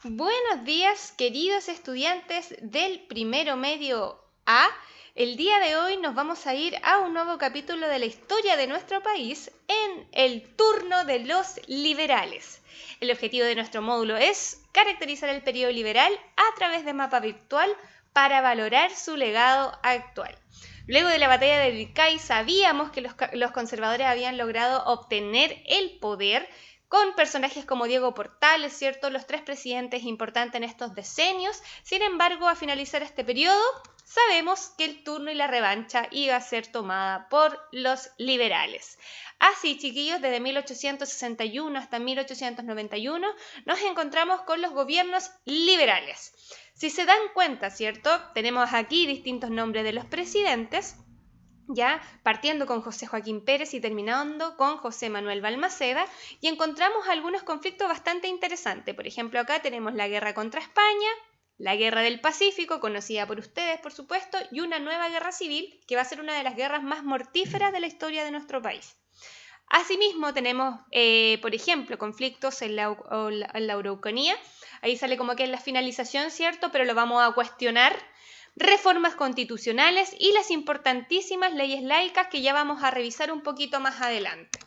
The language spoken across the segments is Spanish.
Buenos días, queridos estudiantes del primero medio A. El día de hoy nos vamos a ir a un nuevo capítulo de la historia de nuestro país en el turno de los liberales. El objetivo de nuestro módulo es caracterizar el periodo liberal a través de mapa virtual para valorar su legado actual. Luego de la batalla de Vilcay sabíamos que los conservadores habían logrado obtener el poder con personajes como Diego Portales, ¿cierto? Los tres presidentes importantes en estos decenios. Sin embargo, a finalizar este periodo, sabemos que el turno y la revancha iba a ser tomada por los liberales. Así, chiquillos, desde 1861 hasta 1891 nos encontramos con los gobiernos liberales. Si se dan cuenta, ¿cierto? Tenemos aquí distintos nombres de los presidentes, ya partiendo con José Joaquín Pérez y terminando con José Manuel Balmaceda, y encontramos algunos conflictos bastante interesantes. Por ejemplo, acá tenemos la guerra contra España, la guerra del Pacífico, conocida por ustedes, por supuesto, y una nueva guerra civil, que va a ser una de las guerras más mortíferas de la historia de nuestro país. Asimismo, tenemos, por ejemplo, conflictos en la Araucanía. Ahí sale como que es la finalización, ¿cierto? Pero lo vamos a cuestionar. Reformas constitucionales y las importantísimas leyes laicas que ya vamos a revisar un poquito más adelante.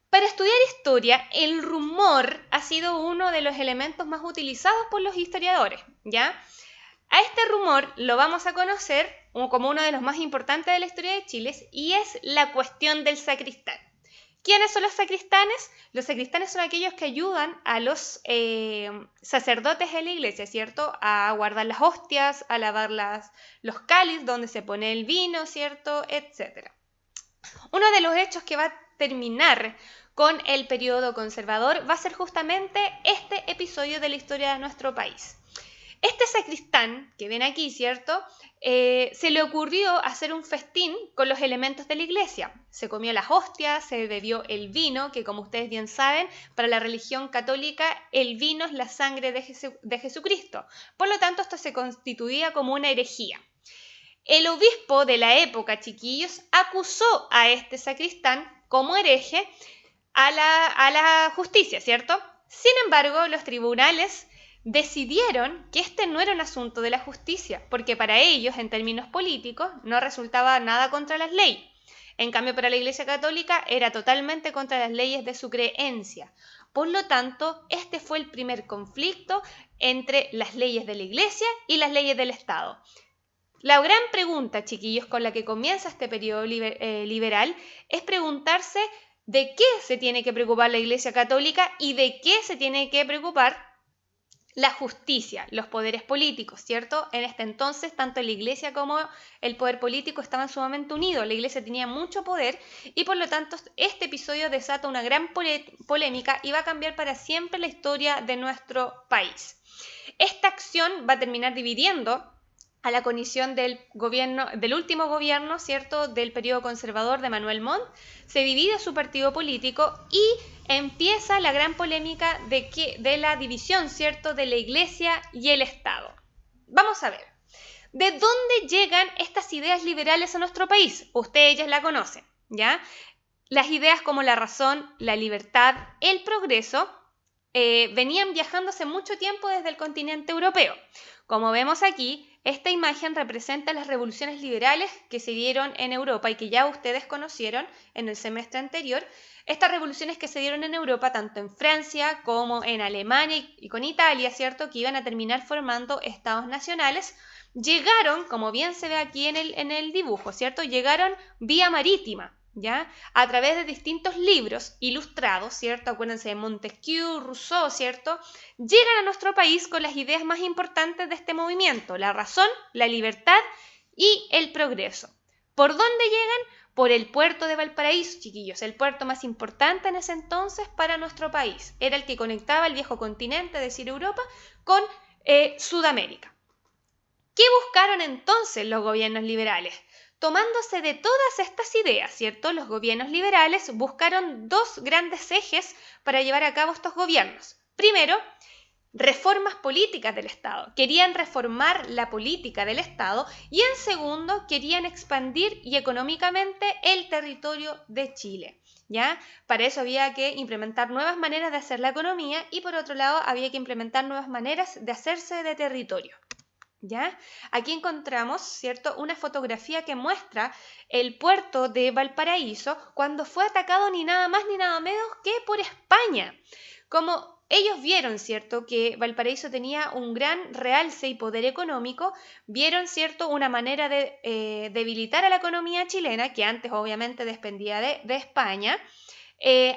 Para estudiar historia, el rumor ha sido uno de los elementos más utilizados por los historiadores, ¿ya? A este rumor lo vamos a conocer como uno de los más importantes de la historia de Chile y es la cuestión del sacristán. ¿Quiénes son los sacristanes? Los sacristanes son aquellos que ayudan a los sacerdotes de la iglesia, ¿cierto? A guardar las hostias, a lavar los cáliz donde se pone el vino, ¿cierto? Etc. Uno de los hechos que va a terminar con el periodo conservador va a ser justamente este episodio de la historia de nuestro país. Este sacristán, que ven aquí, ¿cierto? Se le ocurrió hacer un festín con los elementos de la iglesia. Se comió las hostias, se bebió el vino, que como ustedes bien saben, para la religión católica el vino es la sangre de Jesucristo. Por lo tanto, esto se constituía como una herejía. El obispo de la época, chiquillos, acusó a este sacristán como hereje a la justicia, ¿cierto? Sin embargo, los tribunales decidieron que este no era un asunto de la justicia, porque para ellos, en términos políticos, no resultaba nada contra las leyes. En cambio, para la Iglesia Católica era totalmente contra las leyes de su creencia. Por lo tanto, este fue el primer conflicto entre las leyes de la Iglesia y las leyes del Estado. La gran pregunta, chiquillos, con la que comienza este periodo liberal, es preguntarse de qué se tiene que preocupar la Iglesia Católica y de qué se tiene que preocupar la justicia, los poderes políticos, ¿cierto? En este entonces, tanto la iglesia como el poder político estaban sumamente unidos. La iglesia tenía mucho poder y por lo tanto este episodio desata una gran polémica y va a cambiar para siempre la historia de nuestro país. Esta acción va a terminar dividiendo a la coalición del último gobierno, ¿cierto?, del periodo conservador de Manuel Montt. Se divide su partido político y empieza la gran polémica de la división, ¿cierto?, de la iglesia y el Estado. Vamos a ver, ¿de dónde llegan estas ideas liberales a nuestro país? Ustedes ya la conocen, ¿ya? Las ideas como la razón, la libertad, el progreso, venían viajando hace mucho tiempo desde el continente europeo. Como vemos aquí, esta imagen representa las revoluciones liberales que se dieron en Europa y que ya ustedes conocieron en el semestre anterior. Estas revoluciones que se dieron en Europa, tanto en Francia como en Alemania y con Italia, ¿cierto?, que iban a terminar formando estados nacionales, llegaron, como bien se ve aquí en el dibujo, ¿cierto?, llegaron vía marítima, ¿ya? A través de distintos libros ilustrados, ¿cierto? Acuérdense de Montesquieu, Rousseau, ¿cierto? Llegan a nuestro país con las ideas más importantes de este movimiento, la razón, la libertad y el progreso. ¿Por dónde llegan? Por el puerto de Valparaíso, chiquillos, el puerto más importante en ese entonces para nuestro país. Era el que conectaba el viejo continente, es decir, Europa, con Sudamérica. ¿Qué buscaron entonces los gobiernos liberales? Tomándose de todas estas ideas, ¿cierto? Los gobiernos liberales buscaron dos grandes ejes para llevar a cabo estos gobiernos. Primero, reformas políticas del Estado. Querían reformar la política del Estado y en segundo, querían expandir y económicamente el territorio de Chile. ¿ya? Para eso había que implementar nuevas maneras de hacer la economía y por otro lado había que implementar nuevas maneras de hacerse de territorio, ¿ya? Aquí encontramos, ¿cierto?, una fotografía que muestra el puerto de Valparaíso cuando fue atacado ni nada más ni nada menos que por España. Como ellos vieron, ¿cierto?, que Valparaíso tenía un gran realce y poder económico, vieron, ¿cierto?, una manera de debilitar a la economía chilena, que antes obviamente dependía de España,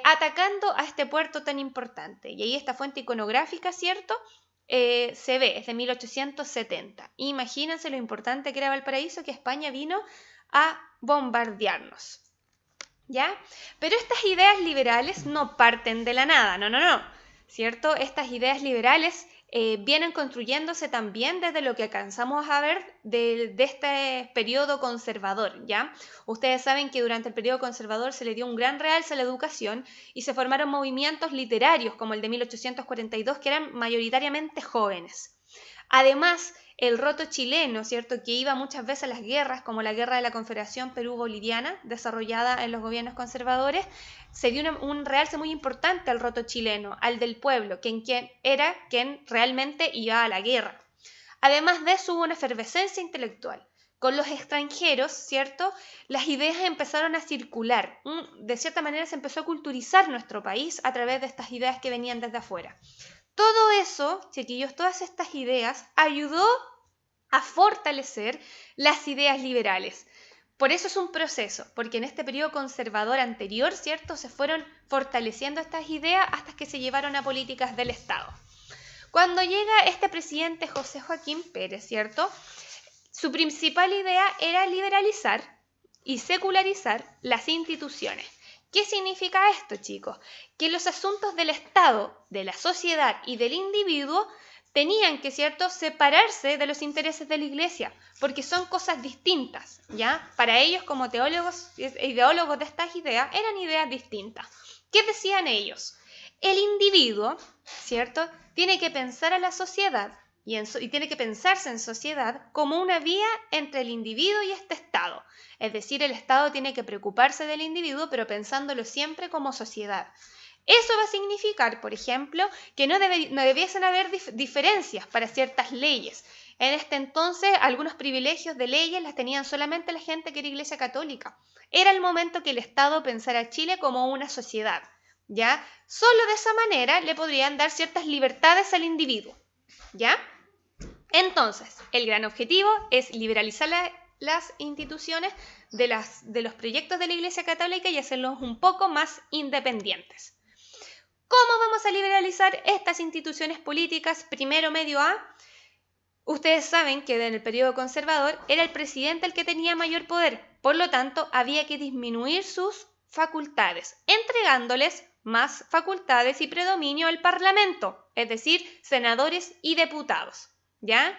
atacando a este puerto tan importante. Y ahí esta fuente iconográfica, ¿cierto?, se ve, es de 1870. Imagínense lo importante que era Valparaíso, que España vino a bombardearnos, ¿ya? Pero estas ideas liberales no parten de la nada, no, ¿cierto? Estas ideas liberales vienen construyéndose también desde lo que alcanzamos a ver de este periodo conservador, ¿ya? Ustedes saben que durante el periodo conservador se le dio un gran realce a la educación y se formaron movimientos literarios como el de 1842 que eran mayoritariamente jóvenes. Además, el roto chileno, ¿cierto?, que iba muchas veces a las guerras, como la guerra de la Confederación Perú-Boliviana, desarrollada en los gobiernos conservadores, se dio un realce muy importante al roto chileno, al del pueblo, quien era quien realmente iba a la guerra. Además de eso, hubo una efervescencia intelectual. Con los extranjeros, ¿cierto?, las ideas empezaron a circular. De cierta manera se empezó a culturizar nuestro país a través de estas ideas que venían desde afuera. Todo eso, chiquillos, todas estas ideas ayudó a fortalecer las ideas liberales. Por eso es un proceso, porque en este periodo conservador anterior, ¿cierto?, se fueron fortaleciendo estas ideas hasta que se llevaron a políticas del Estado. Cuando llega este presidente José Joaquín Pérez, ¿cierto?, su principal idea era liberalizar y secularizar las instituciones. ¿Qué significa esto, chicos? Que los asuntos del Estado, de la sociedad y del individuo tenían que, ¿cierto?, separarse de los intereses de la Iglesia, porque son cosas distintas, ¿ya? Para ellos, como teólogos e ideólogos de estas ideas, eran ideas distintas. ¿Qué decían ellos? El individuo, ¿cierto?, tiene que pensar a la sociedad y tiene que pensarse en sociedad como una vía entre el individuo y este Estado. Es decir, el Estado tiene que preocuparse del individuo, pero pensándolo siempre como sociedad. Eso va a significar, por ejemplo, que no debiesen haber diferencias para ciertas leyes. En este entonces, algunos privilegios de leyes las tenían solamente la gente que era Iglesia Católica. Era el momento que el Estado pensara a Chile como una sociedad, ¿ya? Solo de esa manera le podrían dar ciertas libertades al individuo, ¿ya? Entonces, el gran objetivo es liberalizar las instituciones de los proyectos de la Iglesia Católica y hacerlos un poco más independientes. ¿Cómo vamos a liberalizar estas instituciones políticas primero medio A? Ustedes saben que en el periodo conservador era el presidente el que tenía mayor poder, por lo tanto había que disminuir sus facultades, entregándoles más facultades y predominio al Parlamento, es decir, senadores y diputados, ¿ya?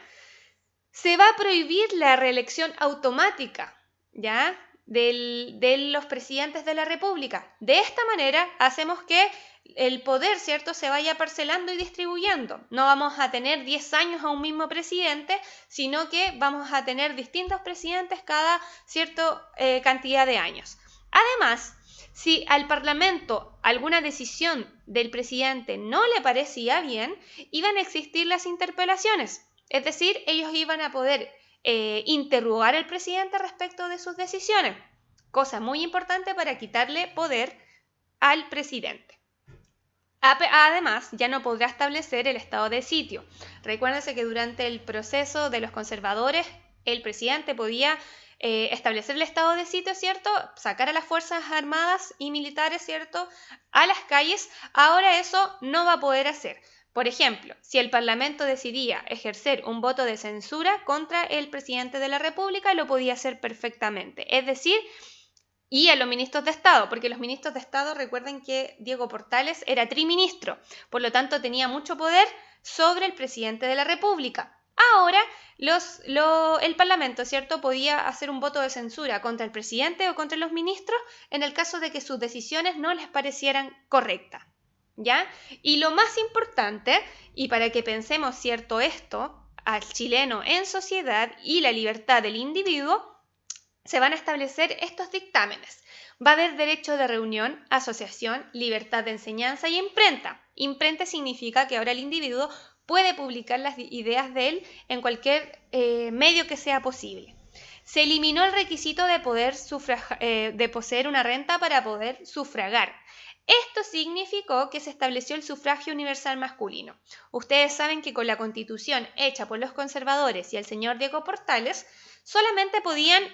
Se va a prohibir la reelección automática, ¿ya?, de los presidentes de la República. De esta manera hacemos que el poder, ¿cierto?, se vaya parcelando y distribuyendo. No vamos a tener 10 años a un mismo presidente, sino que vamos a tener distintos presidentes cada cierta cantidad de años. Además, si al Parlamento alguna decisión del presidente no le parecía bien, iban a existir las interpelaciones. Es decir, ellos iban a poder interrogar al presidente respecto de sus decisiones, cosa muy importante para quitarle poder al presidente. Además, ya no podrá establecer el estado de sitio. Recuérdense que durante el proceso de los conservadores, el presidente podía establecer el estado de sitio, ¿cierto?, sacar a las fuerzas armadas y militares, ¿cierto?, a las calles. Ahora eso no va a poder hacer. Por ejemplo, si el Parlamento decidía ejercer un voto de censura contra el presidente de la República, lo podía hacer perfectamente. Es decir, y a los ministros de Estado, porque los ministros de Estado, recuerden que Diego Portales era triministro, por lo tanto tenía mucho poder sobre el presidente de la República. Ahora el Parlamento, ¿cierto?, podía hacer un voto de censura contra el presidente o contra los ministros en el caso de que sus decisiones no les parecieran correctas, ¿ya? Y lo más importante, y para que pensemos, ¿cierto?, esto al chileno en sociedad y la libertad del individuo, se van a establecer estos dictámenes. Va a haber derecho de reunión, asociación, libertad de enseñanza y imprenta. Imprenta significa que ahora el individuo puede publicar las ideas de él en cualquier medio que sea posible. Se eliminó el requisito de de poseer una renta para poder sufragar. Esto significó que se estableció el sufragio universal masculino. Ustedes saben que con la Constitución hecha por los conservadores y el señor Diego Portales, solamente podían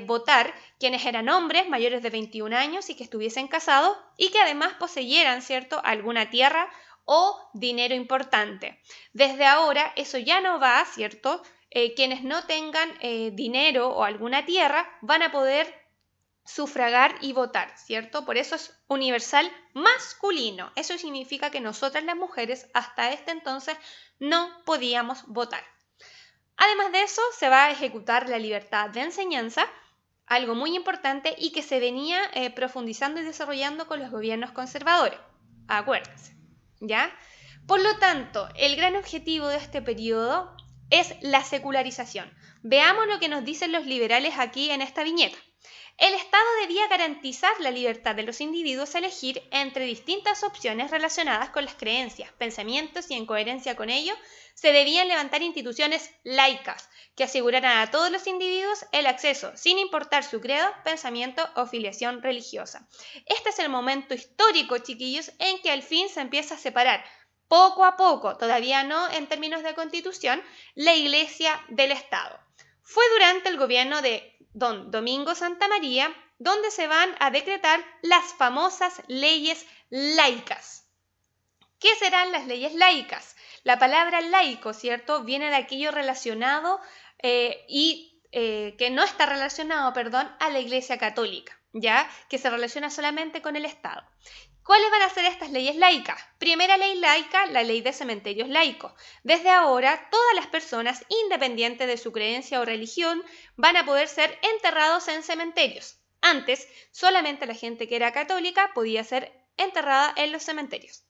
votar quienes eran hombres mayores de 21 años y que estuviesen casados y que además poseyeran, ¿cierto?, alguna tierra o dinero importante. Desde ahora eso ya no va, ¿cierto? Quienes no tengan dinero o alguna tierra van a poder sufragar y votar, ¿cierto? Por eso es universal masculino. Eso significa que nosotras las mujeres hasta este entonces no podíamos votar. Además de eso, se va a ejecutar la libertad de enseñanza, algo muy importante y que se venía profundizando y desarrollando con los gobiernos conservadores. Acuérdense, ¿ya? Por lo tanto, el gran objetivo de este periodo es la secularización. Veamos lo que nos dicen los liberales aquí en esta viñeta. El Estado debía garantizar la libertad de los individuos a elegir entre distintas opciones relacionadas con las creencias, pensamientos y en coherencia con ello, se debían levantar instituciones laicas que aseguraran a todos los individuos el acceso, sin importar su credo, pensamiento o filiación religiosa. Este es el momento histórico, chiquillos, en que al fin se empieza a separar poco a poco, todavía no en términos de constitución, la Iglesia del Estado. Fue durante el gobierno de don Domingo Santa María donde se van a decretar las famosas leyes laicas. ¿Qué serán las leyes laicas? La palabra laico, ¿cierto?, viene de aquello relacionado que no está relacionado, a la Iglesia Católica, ¿ya? Que se relaciona solamente con el Estado. ¿Cuáles van a ser estas leyes laicas? Primera ley laica, la ley de cementerios laicos. Desde ahora, todas las personas, independiente de su creencia o religión, van a poder ser enterrados en cementerios. Antes, solamente la gente que era católica podía ser enterrada en los cementerios.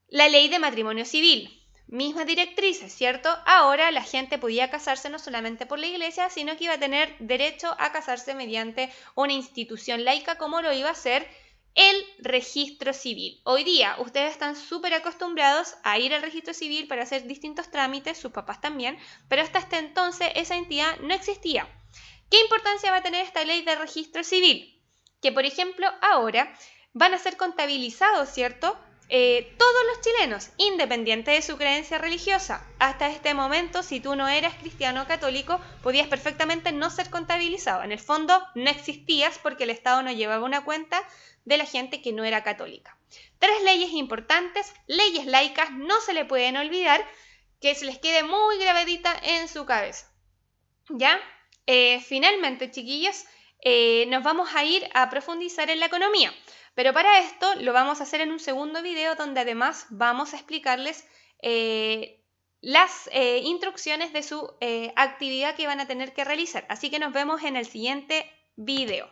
La ley de matrimonio civil. Mismas directrices, ¿cierto? Ahora la gente podía casarse no solamente por la iglesia, sino que iba a tener derecho a casarse mediante una institución laica como lo iba a ser el registro civil. Hoy día ustedes están súper acostumbrados a ir al registro civil para hacer distintos trámites, sus papás también, pero hasta este entonces esa entidad no existía. ¿Qué importancia va a tener esta ley de registro civil? Que, por ejemplo, ahora van a ser contabilizados, ¿cierto?, todos los chilenos, independiente de su creencia religiosa. Hasta este momento, si tú no eras cristiano o católico, podías perfectamente no ser contabilizado. En el fondo, no existías porque el Estado no llevaba una cuenta de la gente que no era católica. 3 leyes importantes, leyes laicas, no se le pueden olvidar, que se les quede muy grabadita en su cabeza. ¿Ya? Finalmente, chiquillos, nos vamos a ir a profundizar en la economía. Pero para esto lo vamos a hacer en un segundo video donde además vamos a explicarles las instrucciones de su actividad que van a tener que realizar. Así que nos vemos en el siguiente video.